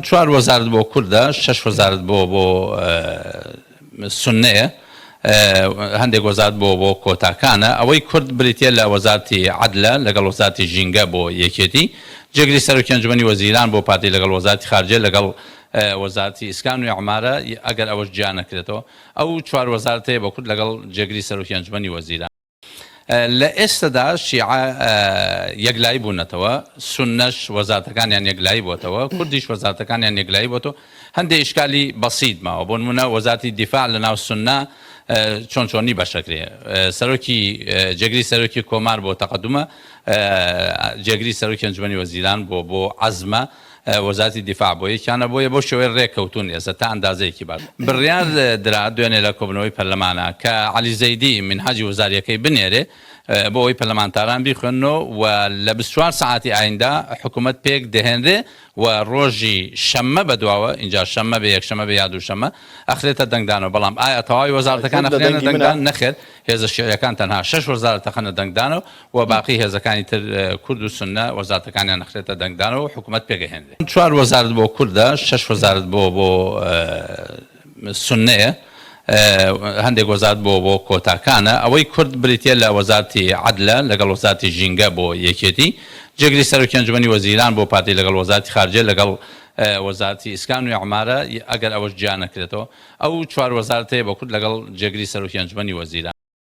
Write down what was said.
چوار وەزارەت بۆ کوردە، 6 وەزارەت بۆ سونەیە، هەندێک وەزارەت بۆ کۆتاکانە. ئەوەی کورد بریتە لە وەزارەتی عەدلە لەگەڵ وەزارەتی ژینگە بۆ یەکێتی، جێگری سەرۆکی ئەنجومەنی وەزیران بۆ پارتی لەگەڵ وەزارەتی خارجە لەگەڵ وەزارەتی ئیسکان و عمارە ئەگەر ئەوەش جیا نەکرێتەوە. ئەو چوار وەزارەتەیە بۆ کورد لەگەڵ جێگری سەرۆکی ئەنجومەنی وەزیران. لە ئێستادا شیعە یەکلایی بوونەتەوە، سونەش وەزارەتەکانیان یەکلایی بووەتەوە، کوردیش وەزارەتەکانیان یەکلایی بووەتەوە. هەندێک ئیشکالی بەسیط ماوە، بۆ نمونە وەزارەتی دیفاع لە ناو سونە چۆنی بەشەکرێ، سەرۆکی جێگری سەرۆکی کۆمار بۆ تەقەدومە، جێگری سەرۆکی ئەنجومەنی وەزیران بۆ عەزمە، وەزارەتی دیفاع بۆ یەکیانە بۆیە بۆ شێوەیە ڕێککەوتون ئێستا تا ئەندازەیەکی باش. بڕیار درا دوێنێ لە کۆبنەوەی پەرلەمانە کە عەلی زەیدی منهاجی وەزاریەکەی بنێرێ بۆ ئەوەی پەرلەمانتاران بیخوێنەوە و لە 24 ساعتی ئایندا حکوومەت پێک دەهێنرێ و ڕۆژی شەممە بەدواوە، اینجا شەممە بە یەکشەمە بە یا دووشەمە ئەخرێتە دەنگدانەوە. بەڵام ئایا تەواوی وەزارەتەکان ئەخرێنە دەنگدان؟ نەخێر، هێزە شیعیەکان تەنها 6 وەزارەت دەخەنە دەنگدانەوە و باقی هێزەکانی تر کورد و سونە وەزارەتەکانیان ئەخرێتە دەنگدانەوە و حکوومەت پێگەهێنرێ. 4 وەزارەت بۆ کوردە، 6 وەزارەت بۆ سونەیە، هەندێک وەزارەت بۆ کۆتاکانە. ئەوەی کورد بریتە لە وەزارەتی عەدلە لەگەڵ وەزارەتی ژینگە بۆ یەکێتی، جێگری سەرۆکی ئەنجومەنی وەزیران بۆ پارتی لەگەڵ وەزارەتی خارجە لەگەڵ وەزارەتی ئیسکان و عمارە ئەگەر ئەوەش جیا نەکرێتەوە. ئەو چوار وەزارەتەیە بۆ کورد لەگەڵ جێگری سەرۆکی ئەنجومەنی وەزیران.